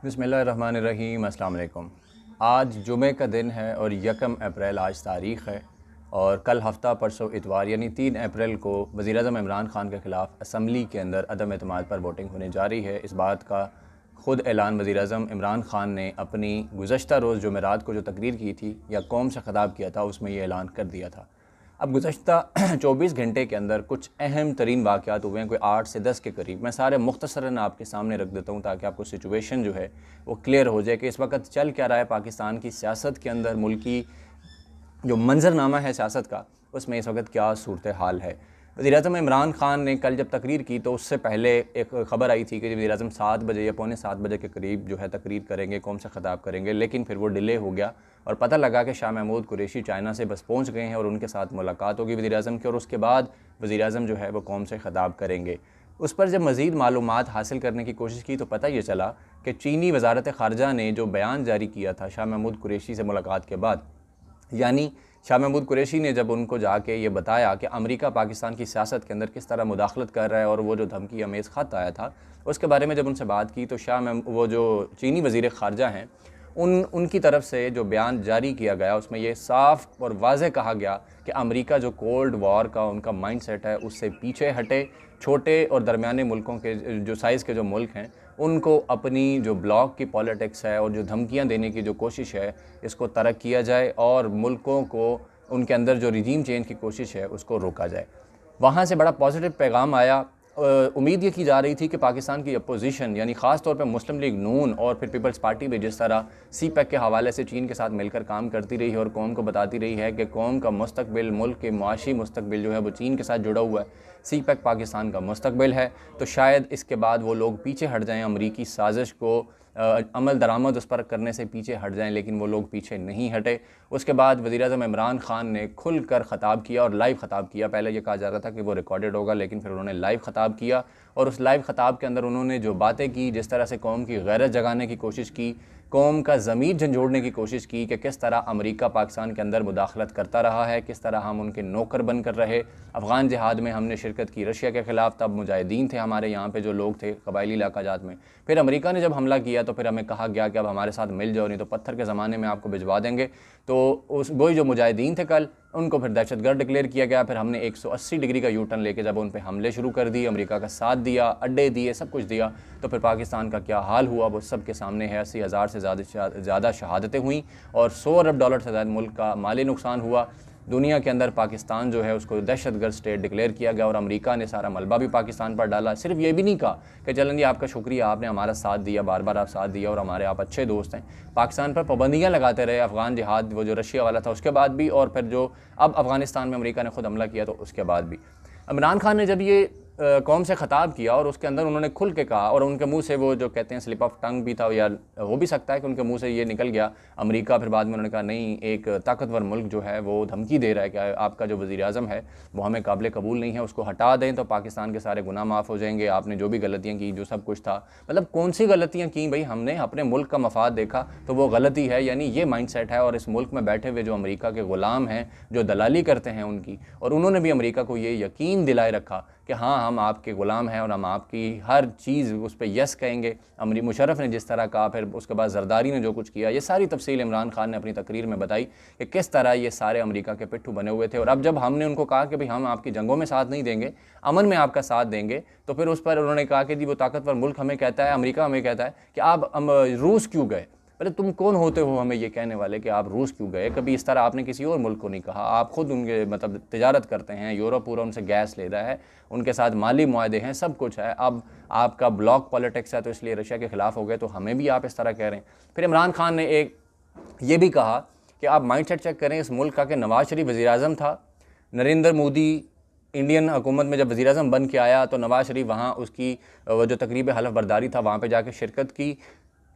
बिस्मिल्लाहिर्रहमानिर्रहीम। अस्सलाम वालेकुम। आज जुमे का दिन है और 1 अप्रैल आज तारीख़ है और कल हफ़्ता परसों इतवार यानी 3 अप्रैल को वज़ीर-ए-आज़म इमरान ख़ान के ख़िलाफ़ असम्बली के अंदर अदम एतमाद पर वोटिंग होने जा रही है। इस बात का ख़ुद ऐलान वज़ीर-ए-आज़म इमरान ख़ान ने अपनी गुज़श्ता रोज़ जुमेरात को जो तकरीर की थी या कौम से ख़िताब किया था उसमें ये ऐलान कर दिया था। अब गुज़श्ता 24 घंटे के अंदर कुछ अहम तरीन वाक़यात हुए हैं, कोई 8 से 10 के करीब। मैं सारे मुख्तसरन आपके सामने रख देता हूँ ताकि आपको सिचुएशन जो है वो क्लियर हो जाए कि इस वक्त चल क्या रहा है पाकिस्तान की सियासत के अंदर। मुल्की जो मंजरनामा है सियासत का, उसमें इस वक्त क्या सूरत हाल है। वज़ीर-ए-आज़म इमरान ख़ान ने कल जब तकरीर की तो उससे पहले एक ख़बर आई थी कि वज़ीर-ए-आज़म 7 बजे या पौने 7 बजे के करीब जो है तकरीर करेंगे, कौम से ख़िताब करेंगे, लेकिन फिर वो डिले हो गया और पता लगा कि शाह महमूद कुरैशी चाइना से बस पहुँच गए हैं और उनके साथ मुलाकात होगी वज़ीर-ए-आज़म की और उसके बाद वज़ीर-ए-आज़म जो है वो कौम से ख़िताब करेंगे। उस पर जब मज़ीद मालूमात हासिल करने की कोशिश की तो पता ये चला कि चीनी वज़ारत ख़ारजा ने जो बयान जारी किया था शाह महमूद कुरैशी से मुलाकात के बाद, यानी शाह महमूद कुरैशी ने जब उनको जाके ये बताया कि अमेरिका पाकिस्तान की सियासत के अंदर किस तरह मुदाखलत कर रहा है और वो जो धमकी अमेज़ ख़त आया था उसके बारे में जब उनसे बात की तो वो जो चीनी वज़ीर ख़ारजा हैं उनकी तरफ से जो बयान जारी किया गया उसमें ये साफ़ और वाज़ेह कहा गया कि अमेरिका जो कोल्ड वॉर का उनका माइंड सेट है उससे पीछे हटे। छोटे और दरमियाने मुल्कों के जो साइज़ के जो मुल्क हैं उनको अपनी जो ब्लॉक की पॉलिटिक्स है और जो धमकियां देने की जो कोशिश है इसको तर्क किया जाए और मुल्कों को उनके अंदर जो रिजीम चेंज की कोशिश है उसको रोका जाए। वहाँ से बड़ा पॉजिटिव पैगाम आया। उम्मीद ये की जा रही थी कि पाकिस्तान की अपोजिशन यानी ख़ास तौर पे मुस्लिम लीग नून और फिर पीपल्स पार्टी भी जिस तरह CPEC के हवाले से चीन के साथ मिलकर काम करती रही है और कौम को बताती रही है कि कौम का मुस्तकबिल, मुल्क के मुआशी मुस्तकबिल जो है वो चीन के साथ जुड़ा हुआ है, CPEC पाकिस्तान का मुस्तकबिल है, तो शायद इसके बाद वो लोग पीछे हट जाएँ, अमरीकी साजिश को अमल दरामद उस पर करने से पीछे हट जाएं, लेकिन वो लोग पीछे नहीं हटे। उसके बाद वज़ीर-ए-आज़म इमरान ख़ान ने खुलकर ख़िताब किया और लाइव ख़िताब किया। पहले ये कहा जा रहा था कि वो रिकॉर्डेड होगा, लेकिन फिर उन्होंने लाइव ख़िताब किया और उस लाइव ख़िताब के अंदर उन्होंने जो बातें की, जिस तरह से कौम की गैरत जगाने की कोशिश की, कौम का ज़मीर झंझोड़ने की कोशिश की कि किस तरह अमेरिका पाकिस्तान के अंदर मुदाखलत करता रहा है, किस तरह हम उनके नौकर बन कर रहे। अफ़गान जिहाद में हमने शिरकत की रशिया के ख़िलाफ़, तब मुजाहिदीन थे हमारे यहाँ पे जो लोग थे कबायली इलाका जात में। फिर अमेरिका ने जब हमला किया तो फिर हमें कहा गया कि अब हमारे साथ मिल जाओ, नहीं तो पत्थर के ज़माने में आपको भिजवा देंगे। तो उस वही जो मुजाहिदीन थे कल, उनको फिर दहशतगर्द डिक्लेयर किया गया। फिर हमने 180 डिग्री का यू टर्न लेके जब उन पर हमले शुरू कर दिए, अमेरिका का साथ दिया, अड्डे दिए, सब कुछ दिया, तो फिर पाकिस्तान का क्या हाल हुआ वो सब के सामने है। 80,000 से ज़्यादा शहादतें हुई और $100 अरब से ज़्यादा मुल्क का माली नुकसान हुआ। दुनिया के अंदर पाकिस्तान जो है उसको दहशतगर्द स्टेट डिक्लेयर किया गया और अमेरिका ने सारा मलबा भी पाकिस्तान पर डाला। सिर्फ ये भी नहीं कहा कि चलन जी आपका शुक्रिया, आपने हमारा साथ दिया, बार बार आप साथ दिया और हमारे आप अच्छे दोस्त हैं। पाकिस्तान पर पाबंदियाँ लगाते रहे, अफ़गान जिहाद वो जो रशिया वाला था उसके बाद भी, और फिर जो अब अफ़गानिस्तान में अमेरिका ने खुद हमला किया तो उसके बाद भी। इमरान खान ने जब ये कौम से ख़िताब किया और उसके अंदर उन्होंने खुल के कहा और उनके मुंह से वो जो कहते हैं स्लिप ऑफ टंग भी था, या हो भी सकता है कि उनके मुंह से ये निकल गया अमेरिका। फिर बाद में उन्होंने कहा नहीं, एक ताकतवर मुल्क जो है वो धमकी दे रहा है कि आपका जो वज़ीर-ए-आज़म है वो हमें काबिल कबूल नहीं है, उसको हटा दें तो पाकिस्तान के सारे गुनाह माफ़ हो जाएंगे। आपने जो भी गलतियाँ की, जो सब कुछ था, मतलब कौन सी गलतियाँ की भाई, हमने अपने मुल्क का मफाद देखा तो वो गलती है। यानी ये माइंड सेट है और इस मुल्क में बैठे हुए जो अमेरिका के ग़ुलाम हैं, जो दलाली करते हैं उनकी, और उन्होंने भी अमेरिका को ये यकीन दिलाए रखा कि हाँ हम आपके ग़ुलाम हैं और हम आपकी हर चीज़ उस पर यस कहेंगे। मुशर्रफ ने जिस तरह कहा, फिर उसके बाद जरदारी ने जो कुछ किया, ये सारी तफसील इमरान खान ने अपनी तकरीर में बताई कि किस तरह ये सारे अमेरिका के पिट्ठू बने हुए थे। और अब जब हमने उनको कहा कि भाई हम आपकी जंगों में साथ नहीं देंगे, अमन में आपका साथ देंगे, तो फिर उस पर उन्होंने कहा कि जी वो ताकतवर मुल्क हमें कहता है, अमेरिका हमें कहता है कि आप रूस क्यों गए। अरे तुम कौन होते हो हमें ये कहने वाले कि आप रूस क्यों गए? कभी इस तरह आपने किसी और मुल्क को नहीं कहा। आप खुद उनके मतलब तिजारत करते हैं, यूरोप पूरा उनसे गैस ले रहा है, उनके साथ माली मुआहदे हैं, सब कुछ है। अब आपका ब्लॉक पॉलिटिक्स है तो इसलिए रशिया के ख़िलाफ़ हो गए, तो हमें भी आप इस तरह कह रहे हैं। फिर इमरान खान ने एक ये भी कहा कि आप माइंड सेट चेक करें इस मुल्क का कि नवाज़ शरीफ वज़ीर-ए-आज़म था, नरेंद्र मोदी इंडियन हुकूमत में जब वज़ीर-ए-आज़म बन के आया तो नवाज़ शरीफ वहाँ उसकी वो जो तकरीब हलफ बर्दारी था वहाँ पे जाके शिरकत की,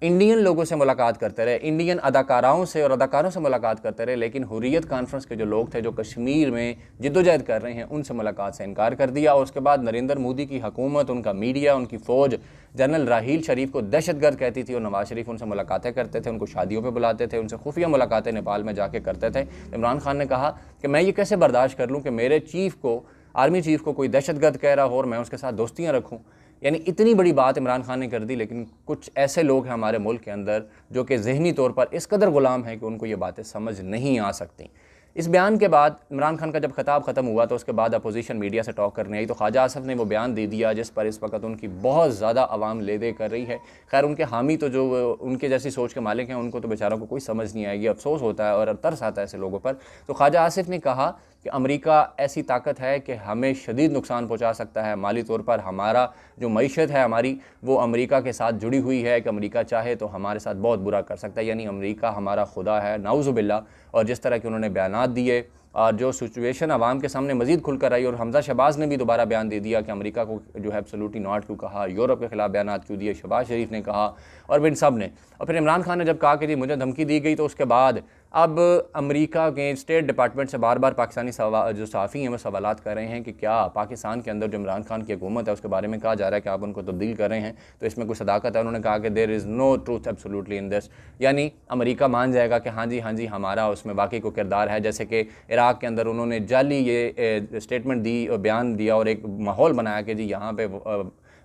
इंडियन लोगों से मुलाकात करते रहे, इंडियन अदाकाराओं से और अदाकारों से मुलाकात करते रहे, लेकिन हुर्रियत कॉन्फ्रेंस के जो लोग थे जो कश्मीर में जिद्दोजहद कर रहे हैं उनसे मुलाकात से इनकार कर दिया। और उसके बाद नरेंद्र मोदी की हुकूमत, उनका मीडिया, उनकी फ़ौज जनरल राहील शरीफ को दहशतगर्द कहती थी और नवाज़ शरीफ उनसे मुलाकातें करते थे, उनको शादियों पर बुलाते थे, उनसे खुफिया मुलाकातें नेपाल में जाके करते थे। इमरान खान ने कहा कि मैं ये कैसे बर्दाश्त कर लूँ कि मेरे चीफ़ को, आर्मी चीफ़ को कोई दहशतगर्द कह रहा हो और मैं उसके साथ दोस्तियाँ रखूँ। यानी इतनी बड़ी बात इमरान खान ने कर दी, लेकिन कुछ ऐसे लोग हैं हमारे मुल्क के अंदर जो कि ज़हनी तौर पर इस कदर ग़ुलाम हैं कि उनको ये बातें समझ नहीं आ सकती। इस बयान के बाद इमरान खान का जब खिताब ख़त्म हुआ तो उसके बाद अपोजिशन मीडिया से टॉक करने आई तो ख्वाजा आसिफ ने वो बयान दे दिया जिस पर इस वक्त उनकी बहुत ज़्यादा आवाम ले दे कर रही है। खैर उनके हामी तो जो उनके जैसी सोच के मालिक हैं उनको तो बेचारों को कोई समझ नहीं आएगी, अफसोस होता है और तरस आता है ऐसे लोगों पर। तो ख्वाजा आसिफ ने कहा कि अमेरिका ऐसी ताकत है कि हमें शदीद नुकसान पहुंचा सकता है माली तौर पर। हमारा जो मईशत है हमारी वो अमेरिका के साथ जुड़ी हुई है कि अमेरिका चाहे तो हमारे साथ बहुत बुरा कर सकता है, यानी अमेरिका हमारा खुदा है, नाउज़ुबिल्लाह। और जिस तरह के उन्होंने बयानात दिए और जो सिचुएशन आवाम के सामने मज़ीद खुलकर आई, और हमजा शहबाज ने भी दोबारा बयान दे दिया कि अमेरिका को जो है एब्सोल्युटली नॉट क्यों कहा, यूरोप के खिलाफ बयानात क्यों दिए, शहबाज शरीफ ने कहा और इन सब ने। और फिर इमरान खान ने जब कहा कि जी मुझे धमकी दी गई, तो उसके बाद अब अमेरिका के स्टेट डिपार्टमेंट से बार बार पाकिस्तानी जो सहाफ़ी हैं वो सवालात कर रहे हैं कि क्या पाकिस्तान के अंदर जो इमरान खान की हुकूमत है उसके बारे में कहा जा रहा है कि आप उनको तब्दील कर रहे हैं, तो इसमें कोई सदाकत है। उन्होंने कहा कि there is no truth absolutely in this, यानी अमेरिका मान जाएगा कि हाँ जी हमारा उसमें बाकी को किरदार है। जैसे कि इराक़ के अंदर उन्होंने जाली ये स्टेटमेंट दी, बयान दिया और एक माहौल बनाया कि जी यहाँ पे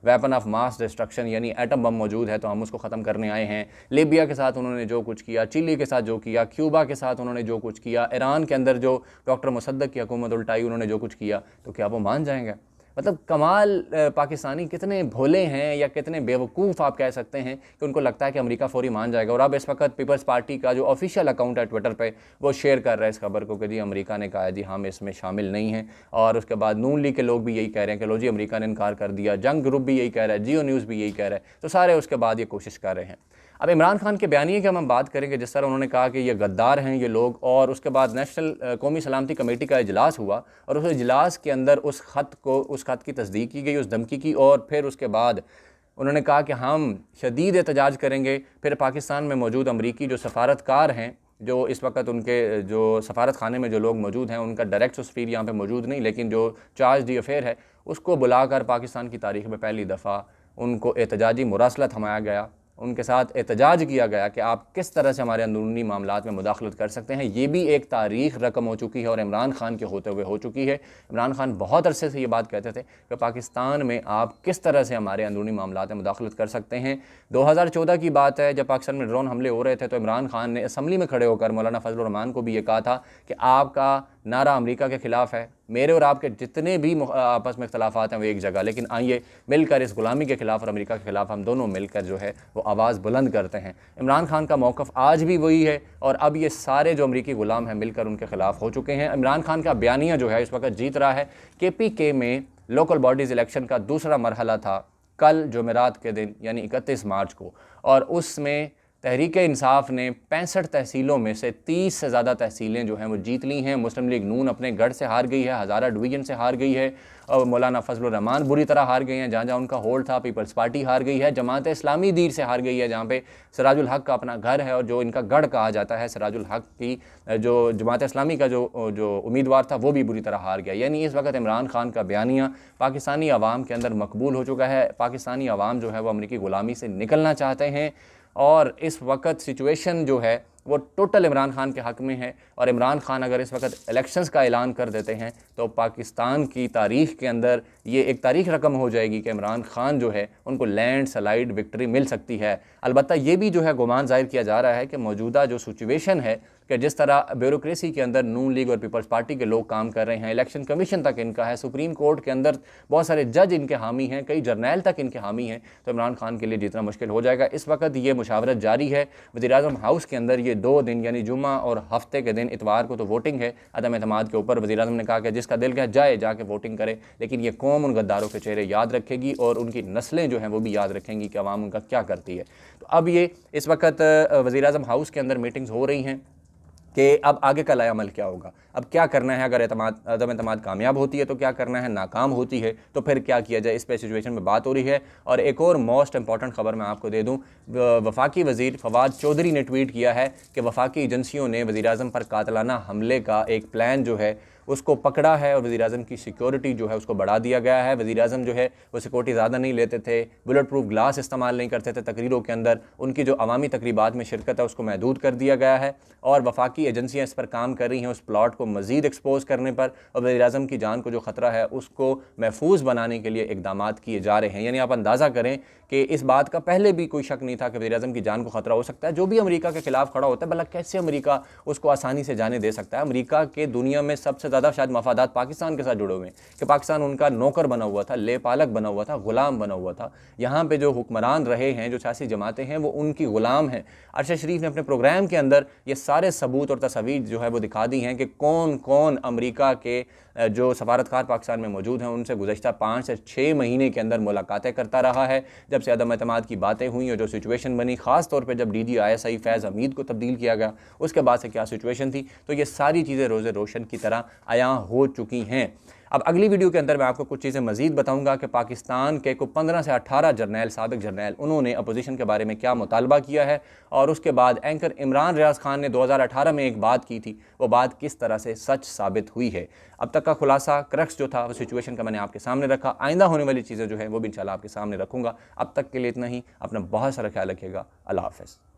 वेपन ऑफ मास डिस्ट्रक्शन यानी एटम बम मौजूद है तो हम उसको ख़त्म करने आए हैं। लीबिया के साथ उन्होंने जो कुछ किया, चिली के साथ जो किया, क्यूबा के साथ उन्होंने जो कुछ किया, ईरान के अंदर जो डॉक्टर मुसद्दक की हुकूमत उल्टाई उन्होंने जो कुछ किया, तो क्या वो मान जाएंगे? मतलब कमाल पाकिस्तानी कितने भोले हैं या कितने बेवकूफ़ आप कह सकते हैं कि उनको लगता है कि अमेरिका फ़ौरी मान जाएगा। और अब इस वक्त पीपल्स पार्टी का जो ऑफिशियल अकाउंट है ट्विटर पे वो शेयर कर रहा है इस खबर को कि जी अमेरिका ने कहा है जी हम इसमें शामिल नहीं हैं। और उसके बाद नून लीग के लोग भी यही कह रहे हैं कि लो जी अमेरिका ने इनकार कर दिया, जंग ग्रुप भी यही कह रहा है, जियो न्यूज़ भी यही कह रहा है, तो सारे उसके बाद ये कोशिश कर रहे हैं। अब इमरान खान के बयानिए की हम बात करेंगे, जिस तरह उन्होंने कहा कि ये गद्दार हैं ये लोग, और उसके बाद नेशनल कौमी सलामती कमेटी का इजलास हुआ और उस इजलास के अंदर उस ख़त की तस्दीक की गई, उस धमकी की, और फिर उसके बाद उन्होंने कहा कि हम शदीद एहतजाज करेंगे। फिर पाकिस्तान में मौजूद अमरीकी जो सफारतकार हैं, जो इस वक्त उनके जो सफारत खाने में जो लोग मौजूद हैं उनका डायरेक्ट सफ़ीर यहाँ पे मौजूद नहीं, लेकिन जो चार्ज दी अफेयर है उसको बुलाकर पाकिस्तान की तारीख़ में पहली दफ़ा उनको एहतजाजी मुरासला थमाया गया, उनके साथ एहतजाज किया गया कि आप किस तरह से हमारे अंदरूनी मामलात में मुदाखलत कर सकते हैं। ये भी एक तारीख़ रकम हो चुकी है और इमरान खान के होते हुए हो चुकी है। इमरान खान बहुत अरसे से ये बात कहते थे कि पाकिस्तान में आप किस तरह से हमारे अंदरूनी मामलात में मुदाखलत कर सकते हैं। 2014 की बात है, जब पाकिस्तान में ड्रोन हमले हो रहे थे तो इमरान खान ने असम्बली में खड़े होकर मौलाना फजलुर रहमान को भी ये कहा था कि आपका नारा अमेरिका के ख़िलाफ़ है, मेरे और आपके जितने भी आपस में इख्तलाफात हैं वो एक जगह, लेकिन आइए मिलकर इस गुलामी के ख़िलाफ़ और अमेरिका के ख़िलाफ़ हम दोनों मिलकर जो है वो आवाज़ बुलंद करते हैं। इमरान खान का मौक़िफ़ आज भी वही है और अब ये सारे जो अमेरिकी ग़ुलाम हैं मिलकर उनके ख़िलाफ़ हो चुके हैं। इमरान खान का बयानिया जो है इस वक्त जीत रहा है। KPK में लोकल बॉडीज़ इलेक्शन का दूसरा मरहला था कल जुमेरात के दिन यानी 31 मार्च को, और उसमें तहरीक इंसाफ ने 65 तहसीलों में से 30 से ज़्यादा तहसीलें जो हैं वो जीत ली हैं। मुस्लिम लीग नून अपने गढ़ से हार गई है, हज़ारा डिवीज़न से हार गई है, और मौलाना फजलुर रहमान बुरी तरह हार गए हैं जहाँ जहाँ उनका होल्ड था। पीपल्स पार्टी हार गई है, जमात इस्लामी दीर से हार गई है जहाँ पे सिराजुल हक का अपना घर है और जो इनका गढ़ कहा जाता है। सिराजुल हक की जो जमात इस्लामी का जो उम्मीदवार था वो भी बुरी तरह हार गया। यानी इस वक्त इमरान खान का बयानिया पाकिस्तानी अवाम के अंदर मकबूल हो चुका है। पाकिस्तानी अवाम जो है वो अमरीकी ग़ुलामी से निकलना चाहते हैं और इस वक्त सिचुएशन जो है वो टोटल इमरान खान के हक़ में है। और इमरान खान अगर इस वक्त इलेक्शंस का ऐलान कर देते हैं तो पाकिस्तान की तारीख़ के अंदर ये एक तारीख़ रकम हो जाएगी कि इमरान खान जो है उनको लैंड स्लाइड विक्ट्री मिल सकती है। अलबत्ता ये भी जो है गुमान ज़ाहिर किया जा रहा है कि मौजूदा जो सिचुएशन है कि जिस तरह ब्यूरोक्रेसी के अंदर नून लीग और पीपल्स पार्टी के लोग काम कर रहे हैं, इलेक्शन कमीशन तक इनका है, सुप्रीम कोर्ट के अंदर बहुत सारे जज इनके हामी हैं, कई जर्नैल तक इनके हामी हैं, तो इमरान खान के लिए जीतना मुश्किल हो जाएगा। इस वक्त ये मुशावरत जारी है। वज़ीर-ए-आज़म हाउस के अंदर ये 2 दिन यानी जुम्मा और हफ्ते के दिन इतवार को तो वोटिंग है अदम एतमाद के ऊपर। वज़ीर-ए-आज़म ने कहा कि जिसका दिल कहे जाए जाके वोटिंग करे, लेकिन ये कौम उन गद्दारों के चेहरे याद रखेगी और उनकी नस्लें जो हैं वो भी याद रखेंगी कि अवाम उनका क्या करती है। तो अब ये इस वक्त वज़ीर-ए-आज़म हाउस के अंदर मीटिंग्स हो रही हैं कि अब आगे का अमल क्या होगा, अब क्या करना है। अगर अदम एतमाद कामयाब होती है तो क्या करना है, नाकाम होती है तो फिर क्या किया जाए, इस पे सिचुएशन में बात हो रही है। और एक और मोस्ट इंपॉर्टेंट खबर मैं आपको दे दूं, वफाकी वज़ीर फवाद चौधरी ने ट्वीट किया है कि वफाकी एजेंसियों ने वज़ीर-ए-आज़म पर कातलाना हमले का एक प्लान जो है उसको पकड़ा है और वज़ीर-ए-आज़म की सिक्योरिटी जो है उसको बढ़ा दिया गया है। वज़ीर-ए-आज़म जो है वो सिक्योरिटी ज़्यादा नहीं लेते थे, बुलेट प्रूफ ग्लास इस्तेमाल नहीं करते थे तकरीरों के अंदर, उनकी जो अवामी तकरीबात में शिरकत है उसको महदूद कर दिया गया है और वफाकी एजेंसियाँ इस पर काम कर रही हैं उस प्लॉट को मज़ीद एक्सपोज़ करने पर और वज़ीर-ए-आज़म की जान को जो ख़तरा है उसको महफूज बनाने के लिए इकदामात किए जा रहे हैं। यानी आप अंदाज़ा करें कि इस बात का पहले भी कोई शक नहीं था कि वज़ीर-ए-आज़म की जान को ख़तरा हो सकता है। जो भी अमेरिका के खिलाफ खड़ा होता है, भला कैसे अमेरिका उसको आसानी से जाने दे सकता है। अमेरिका के दुनिया में सबसे ज़्यादा शायद मफादात पाकिस्तान के साथ जुड़े हुए हैं कि पाकिस्तान उनका नौकर बना हुआ था, लेपालक बना हुआ था, ग़ुलाम बना हुआ था। यहाँ पे जो हुक्मरान रहे हैं, जो सियासी जमातें हैं, वो उनकी ग़ुलाम हैं। अरशद शरीफ ने अपने प्रोग्राम के अंदर ये सारे सबूत और तस्वीर जो है वो दिखा दी हैं कि कौन कौन अमेरिका के जो सफारतकार पाकिस्तान में मौजूद हैं उनसे गुज़श्ता 5 से 6 महीने के अंदर मुलाकातें करता रहा है। जब से अदम एतमाद की बातें हुई और जो सिचुएशन बनी, ख़ास तौर पे जब DGISI फैज़ हमीद को तब्दील किया गया, उसके बाद से क्या सिचुएशन थी, तो ये सारी चीज़ें रोज़े रोशन की तरह अयां हो चुकी हैं। अब अगली वीडियो के अंदर मैं आपको कुछ चीज़ें मज़ीद बताऊंगा कि पाकिस्तान के को 15 से 18 जर्नैल, साबिक जर्नैल, उन्होंने अपोजिशन के बारे में क्या मुतालबा किया है और उसके बाद एंकर इमरान रियाज खान ने 2018 में एक बात की थी, वो बात किस तरह से सच साबित हुई है। अब तक का खुलासा, क्रक्स जो था वो सिचुएशन का मैंने आपके सामने रखा। आइंदा होने वाली चीज़ें जो है वो भी इंशाल्लाह आपके सामने रखूँगा। अब तक के लिए इतना ही। अपना बहुत सारा ख्याल रखिएगा। अल्लाह हाफ़िज़।